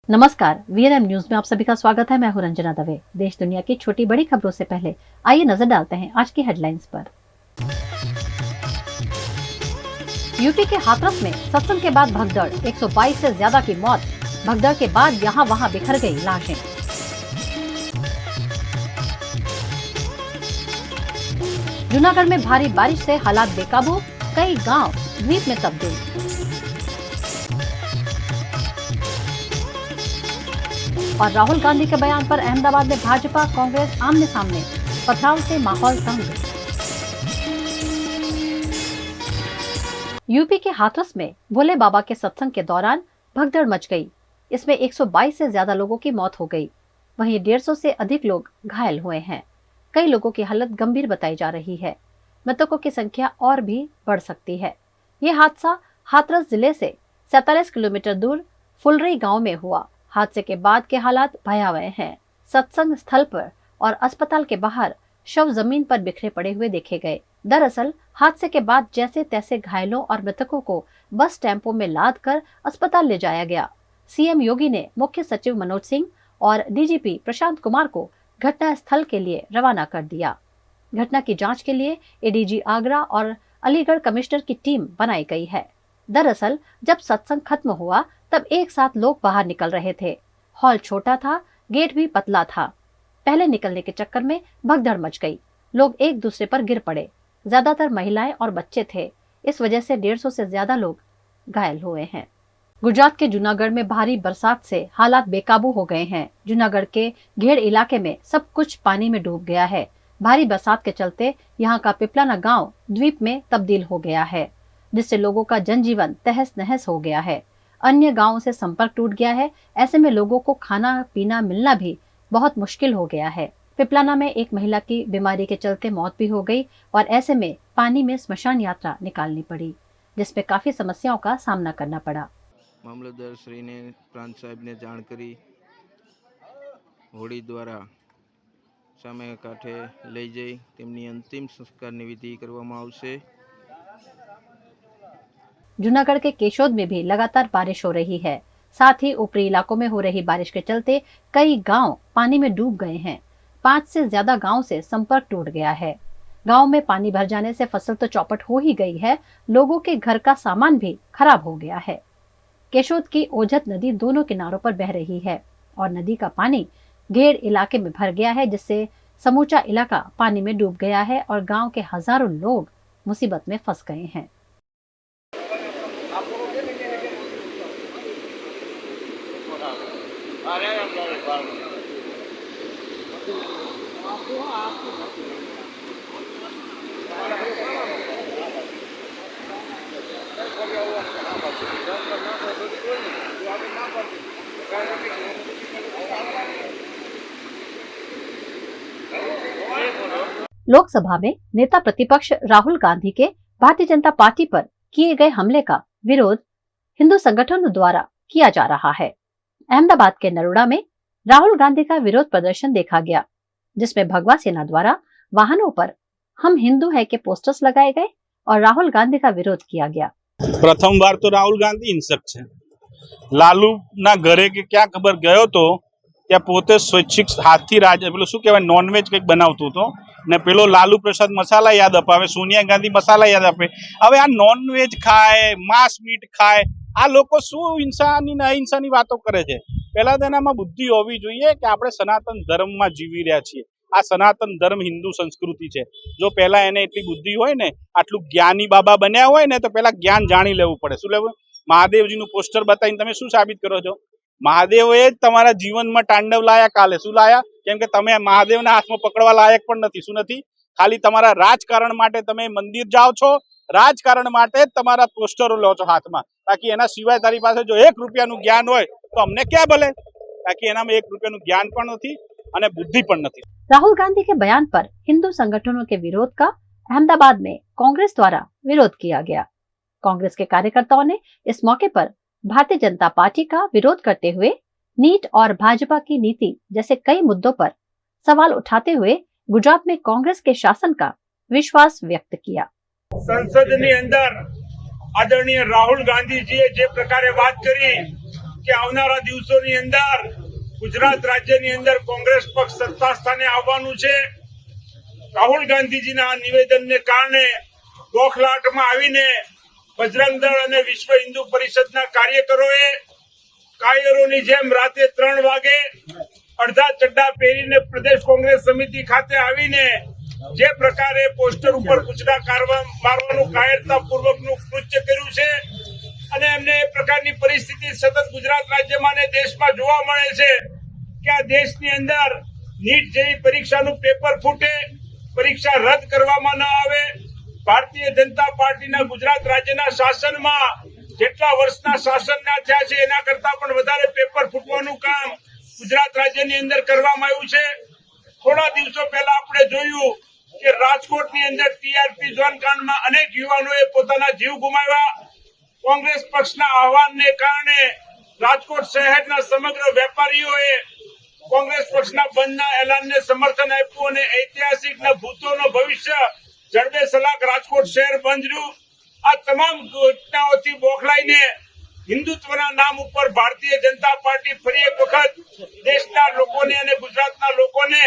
नमस्कार, VNM news में आप सभी का स्वागत है। मैं हूं रंजना दवे। देश दुनिया की छोटी बड़ी खबरों से पहले आइए नजर डालते हैं आज की हेडलाइंस पर। यूपी के हाथरस में सत्संग के बाद भगदड़, 122 से ज्यादा की मौत। भगदड़ के बाद यहाँ वहाँ बिखर गई लाशें। जूनागढ़ में भारी बारिश से हालात बेकाबू, कई गांव द्वीप में तब्दील। और राहुल गांधी के बयान पर अहमदाबाद में भाजपा कांग्रेस आमने सामने, पथराव से माहौल तंग। यूपी के हाथरस में भोले बाबा के सत्संग के दौरान भगदड़ मच गई। इसमें 122 से ज्यादा लोगों की मौत हो गई। वहीं 150 से अधिक लोग घायल हुए हैं। कई लोगों की हालत गंभीर बताई जा रही है। मृतकों की संख्या और भी बढ़ सकती है। ये हादसा हाथरस जिले से 47 किलोमीटर दूर फुलरई गांव में हुआ। हादसे के बाद के हालात भयावह हैं। सत्संग स्थल पर और अस्पताल के बाहर शव जमीन पर बिखरे पड़े हुए देखे गए। दरअसल हादसे के बाद जैसे तैसे घायलों और मृतकों को बस टेम्पो में लाद कर अस्पताल ले जाया गया। सीएम योगी ने मुख्य सचिव मनोज सिंह और डीजीपी प्रशांत कुमार को घटना स्थल के लिए रवाना कर दिया। घटना की जांच के लिए एडीजी आगरा और अलीगढ़ कमिश्नर की टीम बनाई गई है। दरअसल जब सत्संग खत्म हुआ तब एक साथ लोग बाहर निकल रहे थे। हॉल छोटा था, गेट भी पतला था। पहले निकलने के चक्कर में भगदड़ मच गई। लोग एक दूसरे पर गिर पड़े। ज्यादातर महिलाएं और बच्चे थे। इस वजह से 150 से ज्यादा लोग घायल हुए हैं। गुजरात के जूनागढ़ में भारी बरसात से हालात बेकाबू हो गए हैं। जूनागढ़ के घेड़ इलाके में सब कुछ पानी में डूब गया है। भारी बरसात के चलते यहाँ का पिपलाना गांव द्वीप में तब्दील हो गया है, जिससे लोगों का जनजीवन तहस नहस हो गया है। अन्य गांवों से संपर्क टूट गया है। ऐसे में लोगों को खाना पीना मिलना भी बहुत मुश्किल हो गया है। पिपलाना में एक महिला की बीमारी के चलते मौत भी हो गई और ऐसे में पानी में स्मशान यात्रा निकालनी पड़ी, जिसमें काफी समस्याओं का सामना करना पड़ा। मामलतदार श्री ने प्रांत साहेब ने जाण करी होड़ी द्वारा सामे कांठे लई जई तेमनी अंतिम संस्कारनी विधि करवामां आवशे। जूनागढ़ के केशोद में भी लगातार बारिश हो रही है। साथ ही ऊपरी इलाकों में हो रही बारिश के चलते कई गांव पानी में डूब गए हैं। 5 से ज्यादा गांव से संपर्क टूट गया है। गांव में पानी भर जाने से फसल तो चौपट हो ही गई है, लोगों के घर का सामान भी खराब हो गया है। केशोद की ओझत नदी दोनों किनारों पर बह रही है और नदी का पानी घेड़ इलाके में भर गया है, जिससे समूचा इलाका पानी में डूब गया है और गाँव के हजारों लोग मुसीबत में फंस गए हैं। लोकसभा में नेता प्रतिपक्ष राहुल गांधी के भारतीय जनता पार्टी पर किए गए हमले का विरोध हिंदू संगठनों द्वारा किया जा रहा है। अहमदाबाद के नरोड़ा में राहुल गांधी का विरोध प्रदर्शन देखा गया, जिसमें भगवा सेना द्वारा वाहनों पर हम हिंदू है के पोस्टर्स लगाए गए और राहुल गांधी का विरोध किया गया। प्रथम बार तो राहुल गांधी हिंसक है। लालू ना घरे के क्या खबर गयो तो ત્યાં પોતે સ્વૈચ્છિક હાથથી રાજ પેલું શું કહેવાય નોનવેજ કંઈક બનાવતું હતો ને પેલો લાલુ પ્રસાદ મસાલા યાદ અપાવે, સોનિયા ગાંધી મસાલા યાદ આપે। હવે આ નોનવેજ ખાય, માંસ મીટ ખાય, આ લોકો શું હિંસાની ને અહિંસાની વાતો કરે છે? પહેલા તો એનામાં બુદ્ધિ હોવી જોઈએ કે આપણે સનાતન ધર્મમાં જીવી રહ્યા છીએ। આ સનાતન ધર્મ હિન્દુ સંસ્કૃતિ છે। જો પહેલા એને એટલી બુદ્ધિ હોય ને, આટલું જ્ઞાની બાબા બન્યા હોય ને, તો પહેલા જ્ઞાન જાણી લેવું પડે। શું લેવું? મહાદેવજીનું પોસ્ટર બતાવીને તમે શું સાબિત કરો છો? મહાદેવે જ તમારા જીવનમાં તાંડવ લાયા કાલે। શું લાયા? કેમ કે તમે મહાદેવના હાથમાં પકડવા લાયક પણ નથી। શું નથી? ખાલી તમારા રાજકારણ માટે તમે મંદિર જાઓ છો, રાજકારણ માટે જ તમારા પોસ્ટરો લો છો હાથમાં। બાકી એના સિવાય તારી પાસે જો 1 રૂપિયાનું જ્ઞાન હોય તો અમને ક્યાં ભલે? બાકી એનામાં 1 રૂપિયાનું જ્ઞાન પણ નથી અને बुद्धि પણ નથી। राहुल गांधी के बयान पर हिंदू संगठनों के विरोध का अहमदाबाद में कांग्रेस द्वारा विरोध किया गया। कांग्रेस के कार्यकर्ताओं ने इस मौके पर भारतीय जनता पार्टी का विरोध करते हुए नीट और भाजपा की नीति जैसे कई मुद्दों पर सवाल उठाते हुए गुजरात में कांग्रेस के शासन का विश्वास व्यक्त किया। संसद ની અંદર આદરણીય રાહુલ ગાંધીજીએ જે પ્રકારે વાત કરી કે આવનારા દિવસોની અંદર ગુજરાત રાજ્યની અંદર કોંગ્રેસ પક્ષ સત્તા સ્થાને આવવાનું છે। રાહુલ ગાંધીજીના આ નિવેદનને કારણે ગોખલાટમાં આવીને બજરંગ દળ અને વિશ્વ હિન્દુ પરિષદના કાર્યકરોએ કાયરોની જેમ રાતે 3 વાગે અડધા ચડ્ડા પહેરીને પ્રદેશ કોંગ્રેસ સમિતિ ખાતે આવીને જે પ્રકારે પોસ્ટર ઉપર કૂચડા મારવાનું કાયરતાપૂર્વકનું કૃત્ય કર્યું છે અને એમને એ પ્રકારની પરિસ્થિતિ સતત ગુજરાત રાજ્યમાં અને દેશમાં જોવા મળે છે કે આ દેશની અંદર નીટ જેવી પરીક્ષાનું પેપર ફૂટે, પરીક્ષા રદ કરવામાં ન આવે। ભારતીય જનતા પાર્ટીના ગુજરાત રાજ્યના શાસનમાં જેટલા વર્ષના શાસનના થયા છે એના કરતા પણ વધારે પેપર ફૂટવાનું કામ ગુજરાત રાજ્યની અંદર કરવામાં આવ્યું છે। થોડા દિવસો પહેલા આપણે જોયું કે રાજકોટની અંદર ટીઆરપી ઝોન કાંડમાં અનેક યુવાનોએ પોતાના જીવ ગુમાવ્યા। કોંગ્રેસ પક્ષના આહવાનને કારણે રાજકોટ શહેરના સમગ્ર વેપારીઓએ કોંગ્રેસ પક્ષના બંધના એલાનને સમર્થન આપ્યું અને ઐતિહાસિક ભૂતોનો ભવિષ્ય જડબે સલાક રાજકોટ શહેર બંધ રહ્યું। આ તમામ ઘટનાઓથી બોખલાઈને હિન્દુત્વના નામ ઉપર ભારતીય जनता पार्टी ફરી એક વખત દેશના લોકોને અને ગુજરાતના લોકોને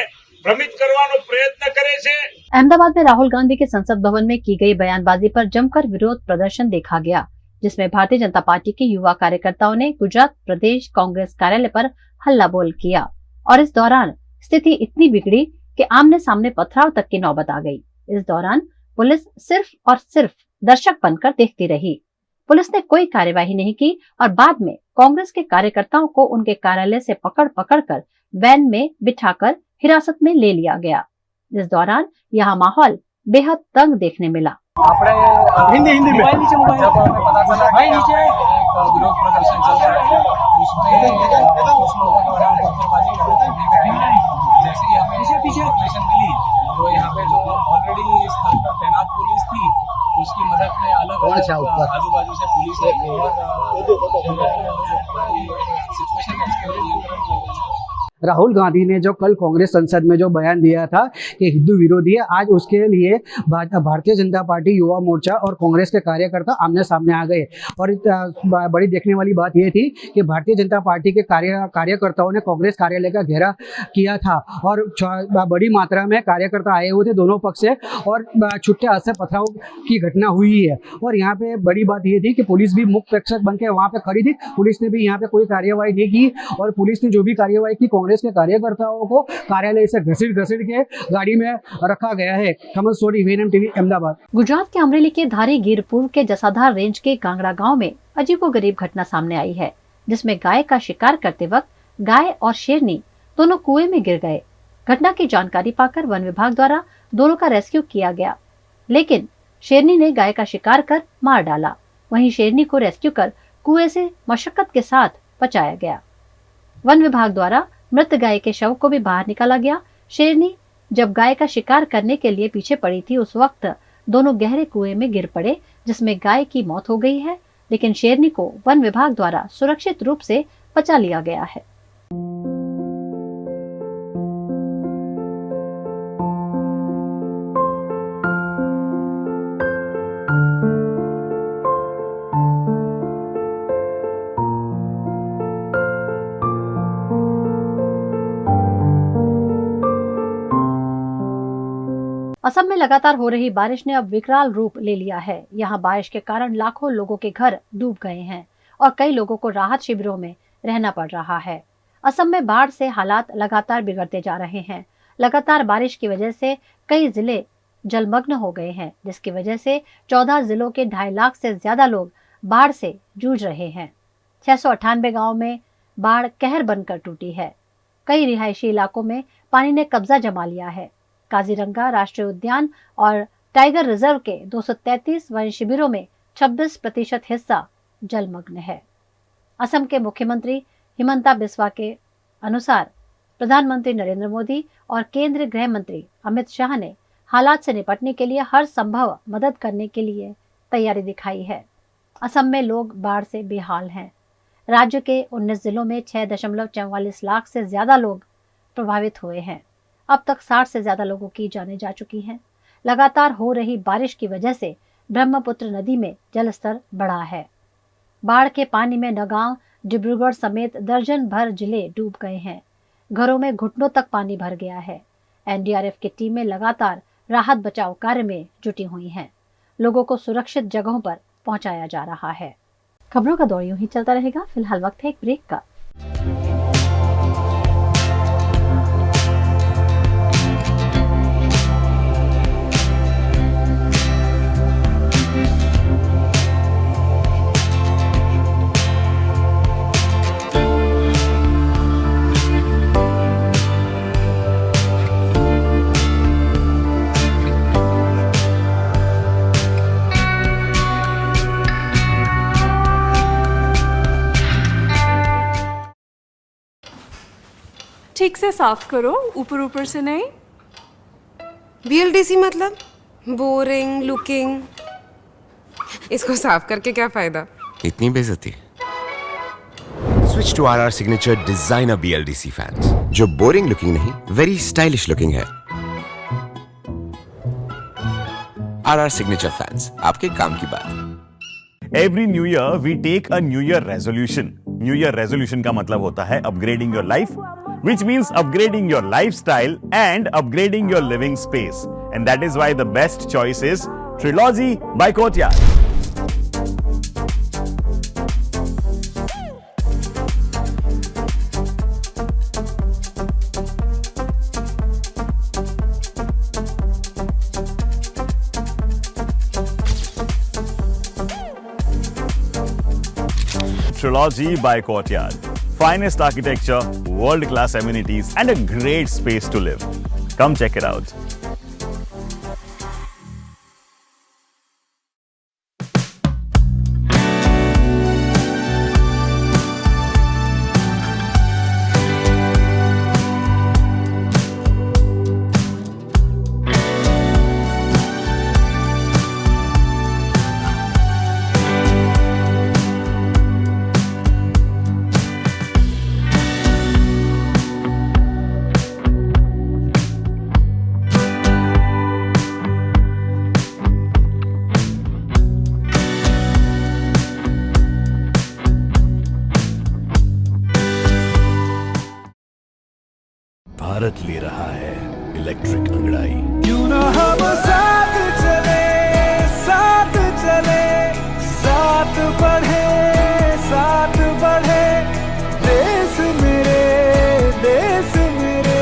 भ्रमित करवानो प्रयत्न करे छे। अहमदाबाद में राहुल गांधी के संसद भवन में की गई बयानबाजी पर जमकर विरोध प्रदर्शन देखा गया, जिसमें भारतीय जनता पार्टी के युवा कार्यकर्ताओं ने गुजरात प्रदेश कांग्रेस कार्यालय पर हल्ला बोल किया और इस दौरान स्थिति इतनी बिगड़ी कि आमने सामने पथराव तक की नौबत आ गई। इस दौरान पुलिस सिर्फ और सिर्फ दर्शक बनकर देखती रही। पुलिस ने कोई कार्यवाही नहीं की और बाद में कांग्रेस के कार्यकर्ताओं को उनके कार्यालय से पकड़ कर वैन में बिठाकर हिरासत में ले लिया गया। इस दौरान यहाँ माहौल बेहद तंग देखने मिला। हिंदी में जब हमें पता चला कि एक विरोध प्रदर्शन चल रहा है, उसमें कुछ लोगों द्वारा पत्थरबाजी करने का जैसे ही हमें इंफॉर्मेशन मिली तो यहाँ पे जो ऑलरेडी स्थल पर तैनात पुलिस थी उसकी मदद में अलग आजू बाजू से पुलिस आई और सिचुएशन राहुल गांधी ने जो कल कांग्रेस संसद में जो बयान दिया था कि हिंदू विरोधी है, आज उसके लिए भारतीय जनता पार्टी, युवा मोर्चा और कांग्रेस के कार्यकर्ता आमने सामने आ गए। और बड़ी देखने वाली बात यह थी कि भारतीय जनता पार्टी के कार्यकर्ताओं ने कांग्रेस कार्यालय का घेरा किया था और बड़ी मात्रा में कार्यकर्ता आए हुए थे दोनों पक्ष से और छुट्टे हाथ से पथराव की घटना हुई है। और यहाँ पे बड़ी बात यह थी कि पुलिस भी मुख्य प्रेक्षक बन के वहाँ पे खड़ी थी। पुलिस ने भी यहाँ पे कोई कार्यवाही नहीं की और पुलिस ने जो भी कार्यवाही की कांग्रेस के कार्यकर्ताओं को कार्यालय से घसीट के गाड़ी में रखा गया है। कमल सोनी, वीएनएम टीवी, अहमदाबाद। गुजरात के अमरेली के धारी गिर पूर्व के जसाधार रेंज के कांगड़ा गांव में अजीबोगरीब घटना सामने आई है, जिसमें गाय का शिकार करते वक्त गाय और शेरनी दोनों कुएं में गिर गए। घटना की जानकारी पाकर वन विभाग द्वारा दोनों का रेस्क्यू किया गया, लेकिन शेरनी ने गाय का शिकार कर मार डाला। वहीं शेरनी को रेस्क्यू कर कुएं से मशक्कत के साथ बचाया गया। वन विभाग द्वारा मृत गाय के शव को भी बाहर निकाला गया। शेरनी जब गाय का शिकार करने के लिए पीछे पड़ी थी, उस वक्त दोनों गहरे कुएं में गिर पड़े, जिसमें गाय की मौत हो गई है, लेकिन शेरनी को वन विभाग द्वारा सुरक्षित रूप से बचा लिया गया है। असम में लगातार हो रही बारिश ने अब विकराल रूप ले लिया है। यहाँ बारिश के कारण लाखों लोगों के घर डूब गए हैं और कई लोगों को राहत शिविरों में रहना पड़ रहा है। असम में बाढ़ से हालात लगातार बिगड़ते जा रहे हैं। लगातार बारिश की वजह से कई जिले जलमग्न हो गए हैं, जिसकी वजह से 14 जिलों के 2.5 लाख से ज्यादा लोग बाढ़ से जूझ रहे हैं। 698 गाँव में बाढ़ कहर बनकर टूटी है। कई रिहायशी इलाकों में पानी ने कब्जा जमा लिया है। काजीरंगा राष्ट्रीय उद्यान और टाइगर रिजर्व के 233 वन शिविरों में 26% हिस्सा जलमग्न है। असम के मुख्यमंत्री हिमंता बिस्वा के अनुसार प्रधानमंत्री नरेंद्र मोदी और केंद्रीय गृह मंत्री अमित शाह ने हालात से निपटने के लिए हर संभव मदद करने के लिए तैयारी दिखाई है। असम में लोग बाढ़ से बेहाल हैं। राज्य के 19 जिलों में 6.44 लाख से ज्यादा लोग प्रभावित हुए हैं। अब तक 60 से ज्यादा लोगों की जानें जा चुकी हैं। लगातार हो रही बारिश की वजह से ब्रह्मपुत्र नदी में जलस्तर बढ़ा है। बाढ़ के पानी में नगांव, डिब्रूगढ़ समेत दर्जन भर जिले डूब गए हैं। घरों में घुटनों तक पानी भर गया है। एनडीआरएफ की टीमें लगातार राहत बचाव कार्य में जुटी हुई हैं। लोगों को सुरक्षित जगहों पर पहुंचाया जा रहा है। खबरों का दौर यूं ही चलता रहेगा। फिलहाल वक्त है एक ब्रेक का। ठीक से साफ करो, ऊपर ऊपर से नहीं। बीएलडीसी मतलब बोरिंग लुकिंग, इसको साफ करके क्या फायदा? इतनी बेइज्जती। Switch to RR signature designer BLDC fans, जो बोरिंग लुकिंग नहीं, वेरी स्टाइलिश लुकिंग है। आरआर सिग्नेचर फैंस, आपके काम की बात। Every new year we take a new year resolution. New year resolution का मतलब होता है upgrading your life, which means upgrading your lifestyle and upgrading your living space. And that is why the best choice is Trilogy by Courtyard. Trilogy by Courtyard. Finest architecture, world-class amenities, and a great space to live. Come check it out. Bharat ले रहा है electric अंगड़ाई। क्यों ना हम साथ चले, साथ चले, साथ बढ़े, साथ बढ़े, देश मेरे, देश मेरे।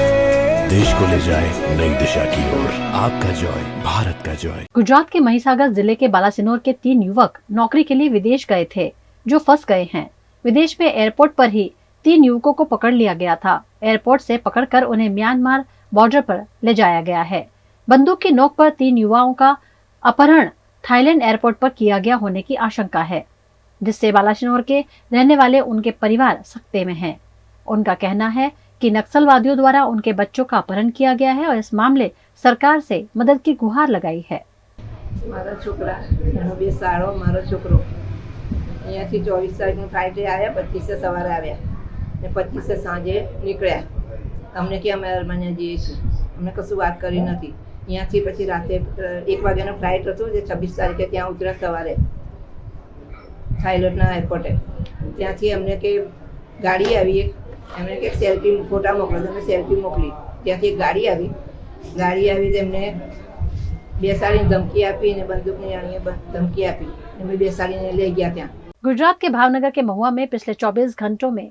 देश को ले जाए नई दिशा की ओर। आपका जॉय, भारत का जॉय। गुजरात के महिसागर जिले के बालासिनोर के 3 युवक नौकरी के लिए विदेश गए थे, जो फंस गए हैं। विदेश में एयरपोर्ट पर ही 3 युवकों को पकड़ लिया गया था। एयरपोर्ट से पकड़कर उन्हें म्यांमार बॉर्डर पर ले जाया गया है। बंदूक की नोक पर 3 युवाओं का अपहरण थाईलैंड एयरपोर्ट पर किया गया होने की आशंका है, जिससे बालासिनोर के रहने वाले उनके परिवार सकते में हैं। उनका कहना है कि नक्सलवादियों द्वारा उनके बच्चों का अपहरण किया गया है और इस मामले सरकार से मदद की गुहार लगाई है। मारा छोकरा बे सारो मारो छोकरो અહીંયાથી 24 તારીખની ફ્લાઇટે આવ્યા, 25 સવારે આવ્યા ને 25 સાંજે નીકળ્યા. અમને કે અમે અરમાનિયા જઈએ છીએ, અમને કશું વાત કરી નથી. અહીંયાથી પછી રાતે 1 વાગ્યાનો ફ્લાઇટ હતો, જે 26 તારીખે ત્યાં ઉતર્યા સવારે થાઈલેન્ડના એરપોર્ટે. ત્યાંથી અમને કે ગાડી આવી, એમણે કે સેલ્ફી ફોટા મોકલો, તો અમે સેલ્ફી મોકલી. ત્યાંથી એક ગાડી આવી તેમને બેસાડીને ધમકી આપી અને બંદૂકની અણીએ ધમકી આપી, એમને બેસાડીને લઈ ગયા ત્યાં. गुजरात के भावनगर के महुआ में पिछले 24 घंटों में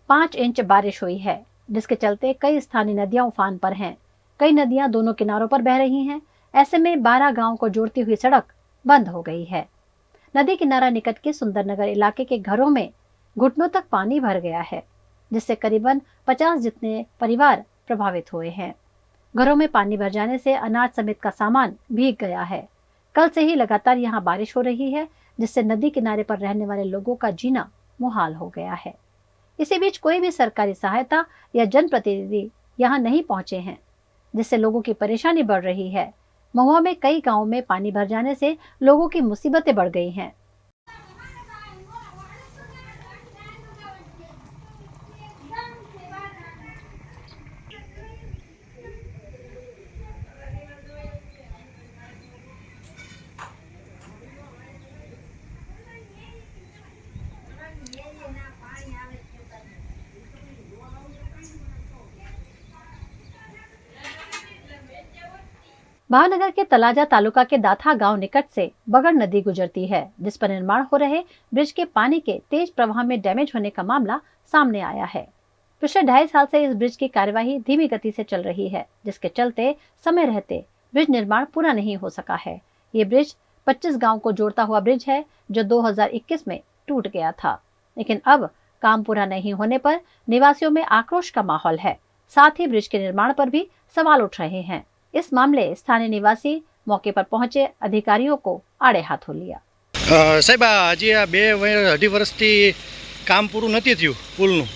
5 इंच बारिश हुई है, जिसके चलते कई स्थानीय नदियां उफान पर हैं। कई नदियां दोनों किनारों पर बह रही हैं। ऐसे में 12 गांव को जोड़ती हुई सड़क बंद हो गई है। नदी किनारा निकट के सुंदरनगर इलाके के घरों में घुटनों तक पानी भर गया है, जिससे करीबन 50 जितने परिवार प्रभावित हुए हैं। घरों में पानी भर जाने से अनाज समेत का सामान भीग गया है। कल से ही लगातार यहाँ बारिश हो रही है, जिससे नदी किनारे पर रहने वाले लोगों का जीना मुहाल हो गया है। इसी बीच कोई भी सरकारी सहायता या जनप्रतिनिधि यहाँ नहीं पहुंचे हैं, जिससे लोगों की परेशानी बढ़ रही है। महुआ में कई गांवों में पानी भर जाने से लोगों की मुसीबतें बढ़ गई हैं। भावनगर के तलाजा तालुका के दाथा गांव निकट से बगड़ नदी गुजरती है, जिस पर निर्माण हो रहे ब्रिज के पानी के तेज प्रवाह में डैमेज होने का मामला सामने आया है। पिछले 2.5 साल से इस ब्रिज की कार्यवाही धीमी गति से चल रही है, जिसके चलते समय रहते ब्रिज निर्माण पूरा नहीं हो सका है। ये ब्रिज 25 गांव को जोड़ता हुआ ब्रिज है, जो 2021 में टूट गया था, लेकिन अब काम पूरा नहीं होने पर निवासियों में आक्रोश का माहौल है। साथ ही ब्रिज के निर्माण पर भी सवाल उठ रहे हैं। इस मामले स्थानीय निवासी मौके पर पहुंचे अधिकारियों को आड़े हाथों लिया। साहेब हजी आ 2-2.5 વર્ષથી કામ પૂરું નથી થયું પુલનું,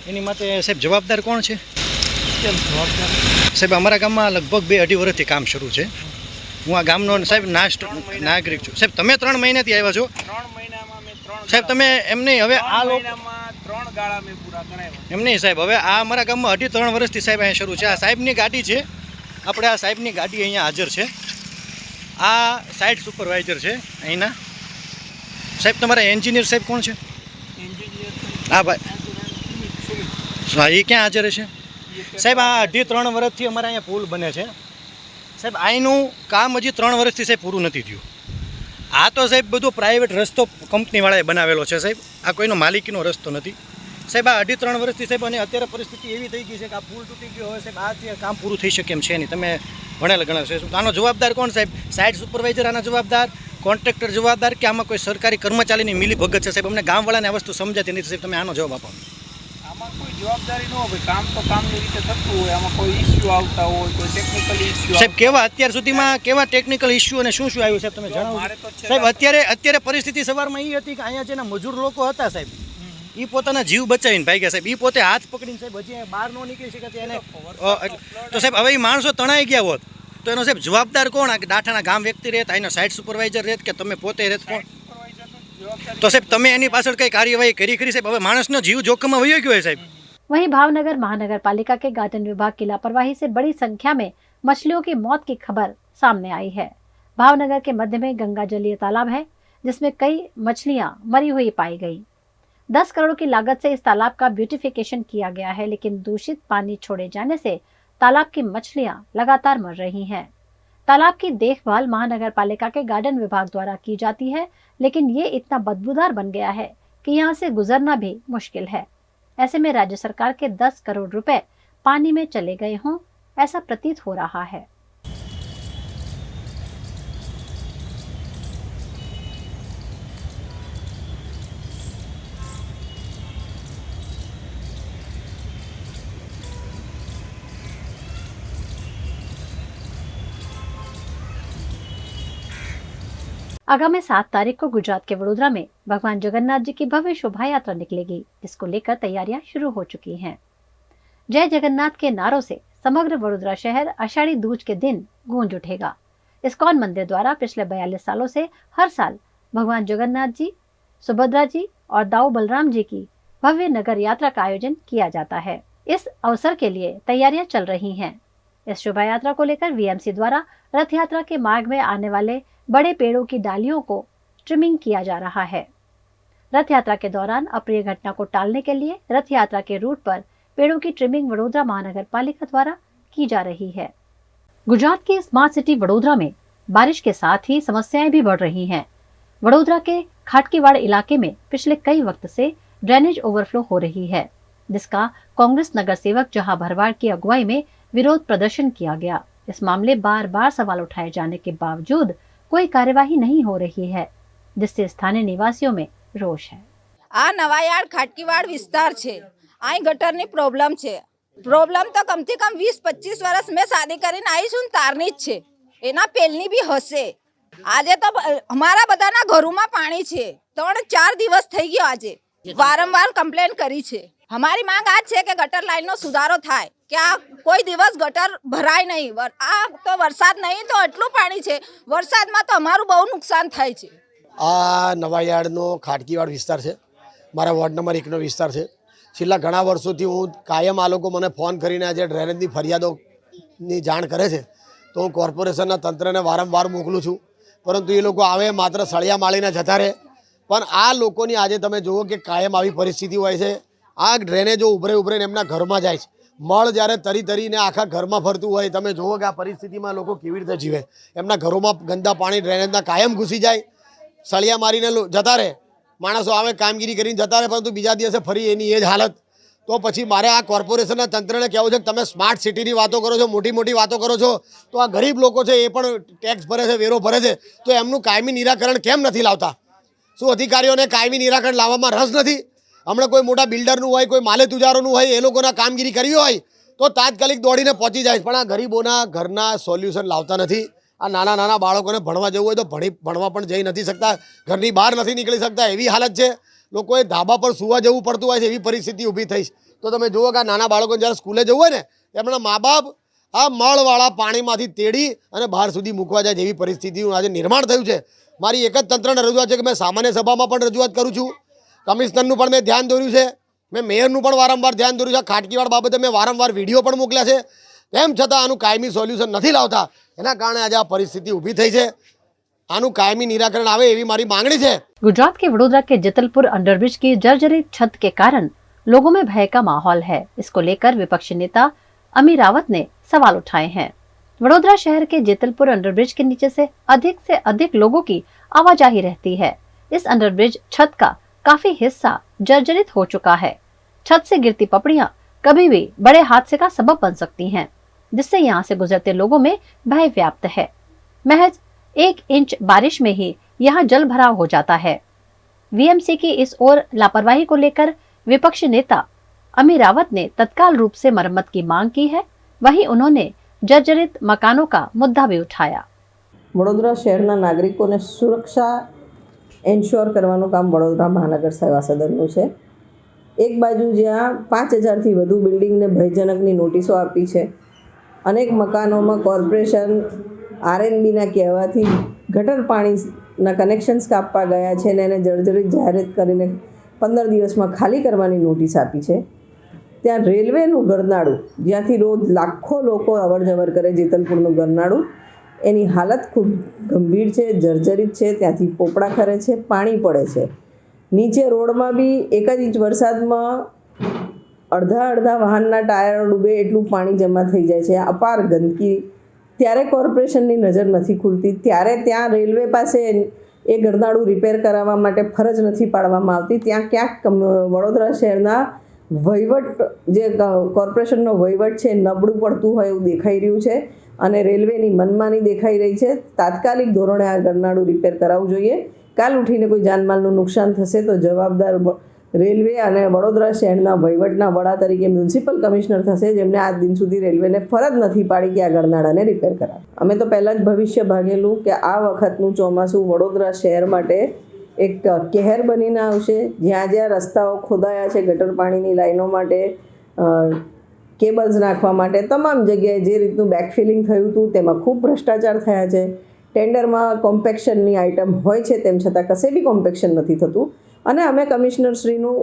એની માટે સાહેબ જવાબદાર કોણ છે? સાહેબ અમારા ગામમાં લગભગ 2-2.5 વર્ષથી કામ શરૂ છે। હું આ ગામનો સાહેબ નાગરિક છું। સાહેબ તમે 3 મહિનાથી આવ્યા છો? 3 મહિનામાં મેં 3 સાહેબ તમે એમ નહીં, હવે આ લોકો 3 ગાળા મેં પૂરા કરાવ્યા। એમ નહીં સાહેબ, હવે આ અમારા ગામમાં 2.5-3 વર્ષથી સાહેબ અહીંયા શરૂ છે। આ સાહેબની ગાડી છે, આપણે આ સાહેબની ગાડી અહીંયા હાજર છે। આ સાઇટ સુપરવાઇઝર છે અહીંના સાહેબ। તમારા એન્જિનિયર સાહેબ કોણ છે? હા ભાઈ, હા, એ ક્યાં હાજર છે સાહેબ? આ 2.5-3 વર્ષથી અમારા અહીંયા પુલ બને છે સાહેબ। અહીંનું કામ હજી 3 વર્ષથી સાહેબ પૂરું નથી થયું। આ તો સાહેબ બધો પ્રાઇવેટ રસ્તો કંપનીવાળાએ બનાવેલો છે સાહેબ, આ કોઈનો માલિકીનો રસ્તો નથી સાહેબ। આ 2.5-3 વર્ષથી સાહેબ, અને અત્યારે પરિસ્થિતિ એવી થઈ ગઈ છે કે આ પુલ તૂટી ગયો હોય સાહેબ, આ કામ પૂરું થઈ શકે એમ છે નહીં। તમે ભણેલા ગણેલ છે, આનો જવાબદાર કોણ સાહેબ? સાઇટ સુપરવાઇઝર આના જવાબદાર, કોન્ટ્રાક્ટર જવાબદાર, કે આમાં કોઈ સરકારી કર્મચારીની મિલી ભગત છે સાહેબ? અમને ગામવાળાને આ વસ્તુ સમજાતી નથી સાહેબ, તમે આનો જવાબ આપો। આમાં કોઈ જવાબદારી ન હોય, કામ તો કામની રીતે થતું હોય, આમાં કોઈ ઇસ્યુ આવતા હોય, કોઈ ટેકનિકલ ઇસ્યુ સાહેબ કેવા અત્યાર સુધીમાં કેવા ટેકનિકલ ઇસ્યુ અને શું આવ્યું સાહેબ તમે જણાવો સાહેબ? અત્યારે પરિસ્થિતિ સવારમાં એ હતી કે અહીંયા જેના મજૂર લોકો હતા સાહેબ, એ પોતાના જીવ બચાવીને ભાગ્યા સાહેબ। એ પોતે હાથ પકડીને સાહેબ હજી બહાર ન નીકળી શકે એને, તો સાહેબ હવે એ માણસો તણાઈ ગયા હોત તો એનો સાહેબ જવાબદાર કોણ? આ દાઠાના ગામ વ્યક્તિ રહેત, અહીંનો સાઇટ સુપરવાઇઝર રહેત, કે તમે પોતે રહેત કોણ? તો સાહેબ તમે એની પાછળ કઈ કાર્યવાही કરી ખરી साहब? હવે માણસનો જીવ જોખમમાં વયો ગયો है साहब। वहीं भावनगर महानगर पालिका के गार्डन विभाग की लापरवाही से बड़ी संख्या में मछलियों की मौत की खबर सामने आई है। भावनगर के मध्य में गंगा जलीय तालाब है, जिसमें कई मछलियां मरी हुई पाई गई। 10 करोड़ की लागत से इस तालाब का ब्यूटिफिकेशन किया गया है, लेकिन दूषित पानी छोड़े जाने से तालाब की मछलियां लगातार मर रही हैं। तालाब की देखभाल महानगर पालिका के गार्डन विभाग द्वारा की जाती है, लेकिन ये इतना बदबूदार बन गया है कि यहाँ से गुजरना भी मुश्किल है। ऐसे में राज्य सरकार के 10 करोड़ रुपए पानी में चले गए हों, ऐसा प्रतीत हो रहा है। आगामी 7 तारीख को गुजरात के वडोदरा में भगवान जगन्नाथ जी की भव्य शोभा यात्रा निकलेगी, जिसको लेकर तैयारियां शुरू हो चुकी हैं। जय जगन्नाथ के नारों से समग्र वडोदरा शहर आषाढ़ी दूज के दिन गूंज उठेगा। इस्कॉन मंदिर द्वारा पिछले 42 सालों से हर साल भगवान जगन्नाथ जी, सुभद्रा जी और दाऊ बलराम जी की भव्य नगर यात्रा का आयोजन किया जाता है। इस अवसर के लिए तैयारियां चल रही हैं। इस शोभा यात्रा को लेकर वीएमसी द्वारा रथ यात्रा के मार्ग में आने वाले बड़े पेड़ों की डालियों को ट्रिमिंग किया जा रहा है। रथ यात्रा के दौरान अप्रिय घटना को टालने के लिए रथ यात्रा के रूट पर पेड़ों की ट्रिमिंग वडोदरा महानगर पालिका द्वारा की जा रही है। गुजरात की स्मार्ट सिटी वडोदरा में बारिश के साथ ही समस्याएं भी बढ़ रही हैं। वडोदरा के खाटकीवाड़ इलाके में पिछले कई वक्त से ड्रेनेज ओवरफ्लो हो रही है, जिसका कांग्रेस नगर सेवक जहां भरवाड़ की अगुवाई में विरोध प्रदर्शन किया गया। इस मामले बार बार सवाल उठाए जाने के बावजूद कोई कार्यवाही नहीं हो रही है, जिससे स्थानीय निवासियों में रोष है। आ नवायार्ड खाटकीवाड़ विस्तार छे, आई गटर नी प्रॉब्लम छे। प्रॉब्लम तो कम से कम 20-25 वर्ष में शादी करीने आई छुं तारनी ज छे, एना पेलनी भी हशे। आजे तो हमारा बधाना घरों में पानी छे, 3-4 दिवस थई गयो। आजे वारंवार कंप्लेन करी छे। हमारी मांग आज छे के गटर लाइन नो सुधारो थाय, क्या कोई दिवस गटर भराय नहीं। आ तो वरसाद नहीं तो એટલું પાણી છે, વરસાદમાં તો અમારું બહુ નુકસાન થાય છે। આ નવાયાર્ડનો ખાટકીવાડ વિસ્તાર છે, મારા વોર્ડ નંબર 1નો વિસ્તાર છે। છેલ્લા ઘણા વર્ષોથી હું કાયમ આ લોકો મને ફોન કરીને આજે ડ્રેનેજની ફરિયાદોની જાણ કરે છે, તો હું કોર્પોરેશનના તંત્રને વારંવાર મોકલું છું, પરંતુ એ લોકો આવે માત્ર સળિયા માળીને જતા રહે। પણ આ લોકોની આજે તમે જુઓ કે કાયમ આવી પરિસ્થિતિ હોય છે। આ ડ્રેનેજો ઉભરે ઉભરે એમના ઘરમાં જાય છે, મળ જ્યારે તરી તરીને આખા ઘરમાં ફરતું હોય, તમે જુઓ કે આ પરિસ્થિતિમાં લોકો કેવી રીતે જીવે. એમના ઘરોમાં ગંદા પાણી ડ્રેનેજના કાયમ ઘૂસી જાય, સળિયા મારીને જતા રહે, માણસો આવે કામગીરી કરીને જતા રહે, પરંતુ બીજા દિવસે ફરી એની એ જ હાલત. તો પછી મારે આ કોર્પોરેશનના તંત્રને કહેવું છે કે તમે સ્માર્ટ સિટીની વાતો કરો છો, મોટી મોટી વાતો કરો છો, તો આ ગરીબ લોકો છે એ પણ ટેક્સ ભરે છે, વેરો ભરે છે, તો એમનું કાયમી નિરાકરણ કેમ નથી લાવતા? શું અધિકારીઓને કાયમી નિરાકરણ લાવવામાં રસ નથી? હમણાં કોઈ મોટા બિલ્ડરનું હોય, કોઈ માલે તુજારોનું હોય, એ લોકોના કામગીરી કરવી હોય તો તાત્કાલિક દોડીને પહોંચી જાય, પણ આ ગરીબોના ઘરના સોલ્યુશન લાવતા નથી. આ નાના નાના બાળકોને ભણવા જવું હોય તો ભણવા પણ જઈ નથી શકતા, ઘરની બહાર નથી નીકળી શકતા, એવી હાલત છે. લોકોએ ધાબા પર સુવા જવું પડતું હોય છે, એવી પરિસ્થિતિ ઊભી થઈ. તો તમે જુઓ કે આ નાના બાળકોને જ્યારે સ્કૂલે જવું હોય ને, એમના મા બાપ આ મળવાળા પાણીમાંથી તેડી અને બહાર સુધી મૂકવા જાય, જેવી પરિસ્થિતિનું આજે નિર્માણ થયું છે. મારી એક જ તંત્રને રજૂઆત છે કે મેં સામાન્ય સભામાં પણ રજૂઆત કરું છું, કમિશનરનું પણ મેં ધ્યાન દોર્યું છે, મેં મેયરનું પણ વારંવાર ધ્યાન દોર્યું છે, ખાટકીવાડ બાબતે મેં વારંવાર વિડીયો પણ મોકલ્યા છે. તેમ છતાં આનું કાયમી સોલ્યુશન નથી લાવતા. એના કારણે આજે આ પરિસ્થિતિ ઊભી થઈ છે. આનું कायमी निराकरण आवे एवी मारी मांगनी है। गुजरात के वडोदरा के जतलपुर अंडरब्रिज की जर्जरित छत के कारण लोगों में भय का माहौल है। इसको लेकर विपक्षी नेता अमीर रावत ने सवाल उठाए हैं। वडोदरा शहर के जेतलपुर अंडरब्रिज के नीचे से अधिक लोगों की आवाजाही रहती है। इस अंडरब्रिज छत का काफी हिस्सा जर्जरित हो चुका है। छत से गिरती पपड़ियां कभी भी बड़े हादसे का सबब बन सकती हैं, जिससे यहाँ से गुजरते लोगों में भय व्याप्त है। महज 1 इंच बारिश में ही यहाँ जल भराव हो जाता है। वीएमसी की इस ओर लापरवाही को लेकर विपक्षी नेता अमीर रावत ने तत्काल रूप से मरम्मत की मांग की है। वहीं उन्होंने जर्जरित मकानों का मुद्दा भी उठाया। वडोदरा शहरना नागरिकोने सुरक्षा एन्श्योर करवानुं काम वडोदरा महानगर सेवा सदननुं छे। एक बाजु ज्यां 5000 थी वधु बिल्डिंगने भयजनकनी नोटिसो आपी छे, अनेक मकानों कॉर्पोरेशन आरएनबीना कहेवाथी गटर पाणीना कनेक्शन्स कापवा गया छे ने एने जर्जरित जाहेरात करीने 15 दिवसमां खाली करवानी नोटिस आपी छे। त्यां रेलवेनुं गरनाळुं ज्यांथी रोज लाखों लोको अवरजवर करे, जेतलपुरनुं गरनाळुं एनी हालत खूब गंभीर छे, जर्जरित छे। त्यांथी पोपड़ा खरे छे, पाणी पड़े छे। नीचे रोड में भी 1 इंच वरसाद में अर्धा वाहनना टायर डूबे एटलुं पाणी जमा थई जाय छे। अपार गंदकी, त्यारे कॉर्पोरेशननी नजर नहीं खुलती, त्यारे त्यां रेलवे पासे ए गरनाळुं रिपेर करावा माटे फरज नहीं पाडवामां आवती। त्यां क्यांक वडोदरा शहेरना वहीवट जे कॉर्पोरेशननो वहीवट छे नबळुं पड़तुं होय एवुं देखाई रह्युं छे अने रेलवेनी मनमानी देखाई रही है। तात्कालिक धोरणे आ गरनाळुं रिपेर करावुं जोईए। काल उठीने कोई जानमालनुं नुकसान थशे तो जवाबदार रेलवे अने वडोदरा शहेरना वहीवटना वड़ा तरीके म्युनिसिपल कमिश्नर थशे, जेमणे आज दिन सुधी रेलवेने फरज नहीं पाड़ी कि आ गरनाळाने रिपेर करावे। अमे तो पहला ज भविष्य भागेलुं कि आ वखतनुं चोमासुं वडोदरा शहेर माटे एक कहर बनीने आवशे। ज्यां ज्यां रસ્તાઓ खोदाया छे गटर पाणीनी लाइनो माटे, केबल्स नाखवा माटे, तमाम जग्याए जे रीतनुं बेकफिलिंग थयुं हतुं तेमां खूब भ्रष्टाचार थया छे। टेन्डरमां कॉम्पेक्शननी आइटम होय छे तेम छतां कशे बी कॉम्पेक्शन नथी थतुं। अने अमे कमिश्नर श्रीनुं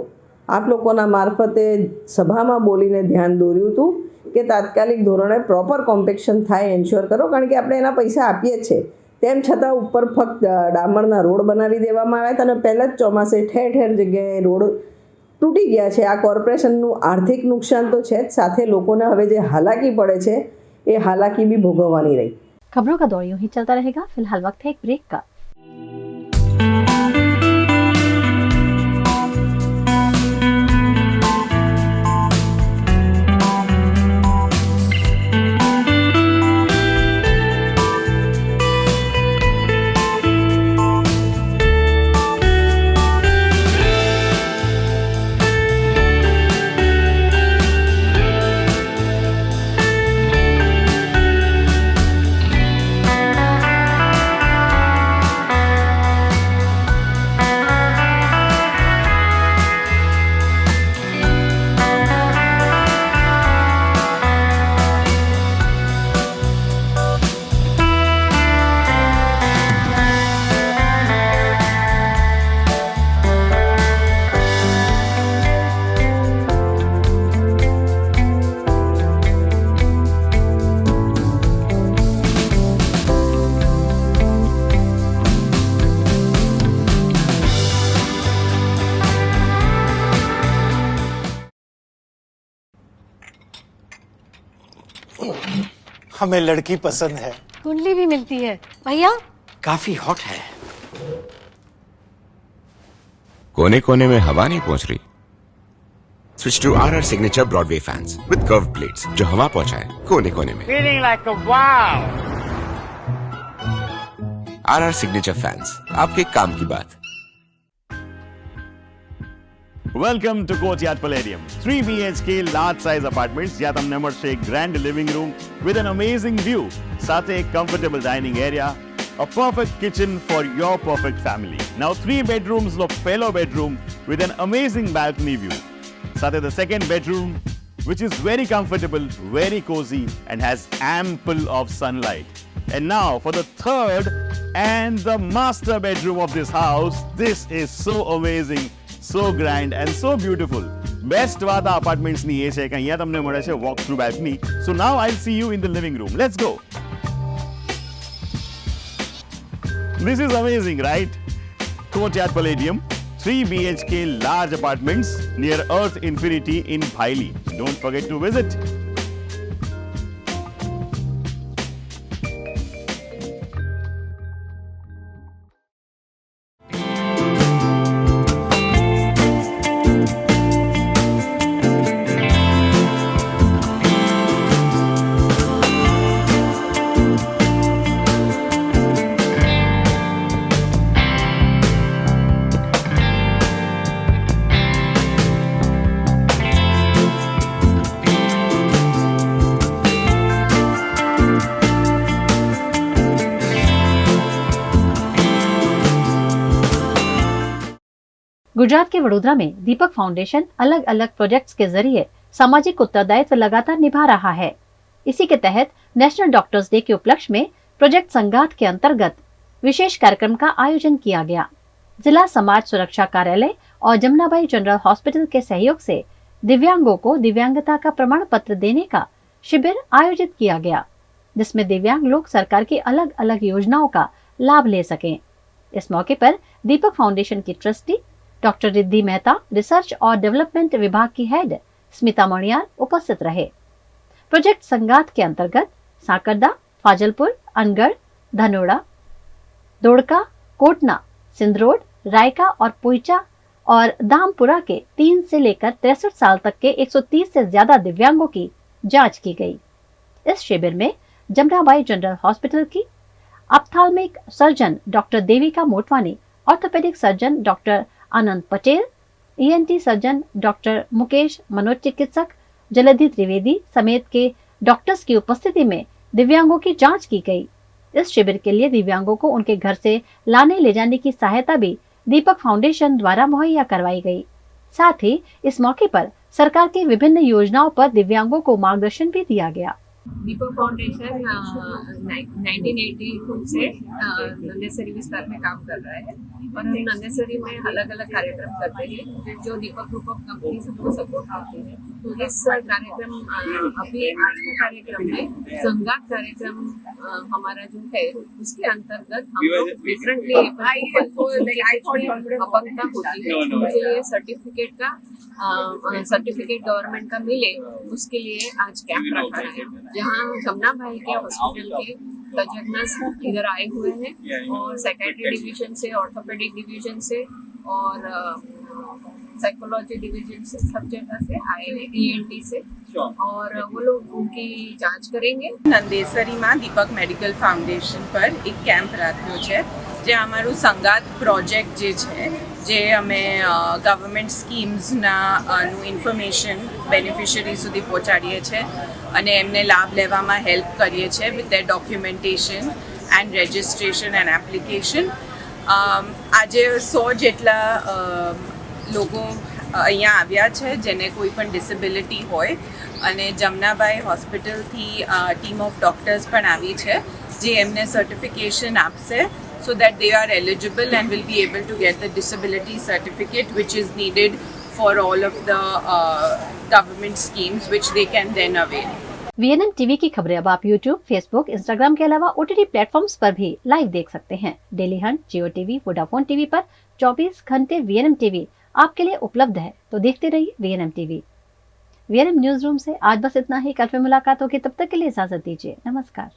आप लोकोना मार्फते सभामां बोलीने ध्यान दोर्युं हतुं कि तात्कालिक धोरणे प्रोपर कॉम्पेक्शन थाय एन्श्योर करो, कारण के आपणे एना पैसा आपीए छे। तेम छतां उपर फक्त डामરના रोड बनावी देवामां આવ્યા હતા અને પહેલા જ ચોમાસે ઠેર ઠેર જગ્યાએ રોડ તૂટી ગયા છે। આ કોર્પોરેશનનું આર્થિક નુકસાન તો છે જ, સાથે લોકોને હવે જે હાલાકી પડે છે એ હાલાકી બી ભોગવવાની રહી। खबरों का दौर यूं ही चलता रहेगा। फिलहाल वक्त है एक ब्रेक का। हमें लड़की पसंद है। कुंडली भी मिलती है भैया। काफी हॉट है। कोने कोने में हवा नहीं पहुंच रही? Switch to RR signature Broadway fans with curve plates जो हवा पहुंचाए कोने कोने में। Feeling like a wow. RR signature fans, आपके काम की बात। Welcome to Courtyard Palladium. 3 BHK large size apartments જ્યાં તમને મળશે એક grand living room with an amazing view, સાથે એક comfortable dining area, a perfect kitchen for your perfect family. Now 3 bedrooms નો પહેલો bedroom with an amazing balcony view. સાથે the second bedroom which is very comfortable, very cozy and has ample of sunlight. And now for the third and the master bedroom of this house. This is so amazing. So grand and so beautiful. Best વાત આ apartments ની એ છે કે અહીંયા તમને મળે છે walk through balcony. So now I'll see you in the living room. Let's go. This is amazing, right? Courtyard Palladium, 3 BHK large apartments near Earth Infinity in Bhaili. Don't forget to visit. Gujarat के वडोदरा में दीपक foundation अलग अलग projects के जरिए सामाजिक उत्तरदायित्व लगातार निभा रहा है। इसी के तहत नेशनल डॉक्टर्स डे के उपलक्ष्य में प्रोजेक्ट संगात के अंतर्गत विशेष कार्यक्रम का आयोजन किया गया। जिला समाज सुरक्षा कार्यालय और जमुनाबाई जनरल हॉस्पिटल के सहयोग से दिव्यांगों को दिव्यांगता का प्रमाण पत्र देने का शिविर आयोजित किया गया, जिसमें दिव्यांग लोग सरकार की अलग अलग योजनाओं का लाभ ले सकें। इस मौके पर दीपक फाउंडेशन की trustee doctor Riddhi Mehta, research और डेवलपमेंट विभाग की हेड स्मिता मणियार उपस्थित रहे। प्रोजेक्ट संगात के अंतर्गत साकरदा, फाजलपुर, अनगढ़, धनोड़ा, दोड़का, कोटना, सिंदरोड, रायका और पोईचा और दामपुरा के 3 से लेकर 63 साल तक के 130 से ज्यादा दिव्यांगों की जांच की गई। इस शिविर में जमुनाबाई जनरल हॉस्पिटल की ophthalmic surgeon doctor Devika Motwani, orthopaedic surgeon doctor Anand Patel, ENT surgeon doctor Mukesh, मनोचिकित्सक जलधि त्रिवेदी समेत के डॉक्टर्स की उपस्थिति में दिव्यांगों की जांच की गई। इस शिविर के लिए दिव्यांगों को उनके घर से लाने ले जाने की सहायता भी दीपक फाउंडेशन द्वारा मुहैया करवाई गई। साथ ही इस मौके पर सरकार की विभिन्न योजनाओं पर दिव्यांगों को मार्गदर्शन भी दिया गया। दीपक फाउंडेशन 1982 से नंदेसरी विस्तार में काम कर रहा है और हम नंदेसरी में अलग अलग कार्यक्रम करते हैं जो दीपक ग्रुप ऑफ कंपनी सबको सपोर्ट करते हैं। तो इस कार्यक्रम अभी आज का कार्यक्रम में संगात कार्यक्रम हमारा जो है उसके अंतर्गत हम लोग डिफरेंटली अपंगता होती है उनके लिए सर्टिफिकेट गवर्नमेंट का मिले उसके लिए आज कैंप रखा है, जहाँ जमुना भाई के हॉस्पिटल के तज्ञ इधर आए हुए हैं और साइकेट्री डिवीजन से, ऑर्थोपेडिक डिवीजन से और साइकोलॉजी डिवीजन से सब जगह से आए हैं, ENT से, और वो लोग उनकी जांच करेंगे। नंदेसरी में दीपक मेडिकल फाउंडेशन पर एक कैम्प राख्यो छे जे अमारू संगात प्रोजेक्ट जे अमे गवर्नमेंट स्कीम्सना इन्फॉर्मेशन बेनिफिशियरी सुधी पहोंचाડીએ છે અને એમને લાભ લેવામાં હેલ્પ કરીએ છીએ with their documentation and registration and application. આજે 100 જેટલા લોકો અહીંયા આવ્યા છે જેને કોઈ પણ ડિસેબિલિટી હોય અને જમનાબાઈ હોસ્પિટલથી ટીમ ઓફ ડોક્ટર્સ પણ આવી છે જે એમને સર્ટિફિકેશન આપશે so that they are eligible and will be able to get the disability certificate which is needed for all of the government schemes which they can then avail। VNM TV की खबरें अब आप YouTube, Facebook, Instagram के अलावा OTT platforms पर भी live देख सकते हैं। डेली हंट, जियो टीवी, वोडाफोन टीवी पर 24 घंटे VNM टीवी आपके लिए उपलब्ध है, तो देखते रहिए VNM TV. VRM news room से आज बस इतना ही। कल फिर मुलाकात होगी, तब तक के लिए इजाजत दीजिए। नमस्कार।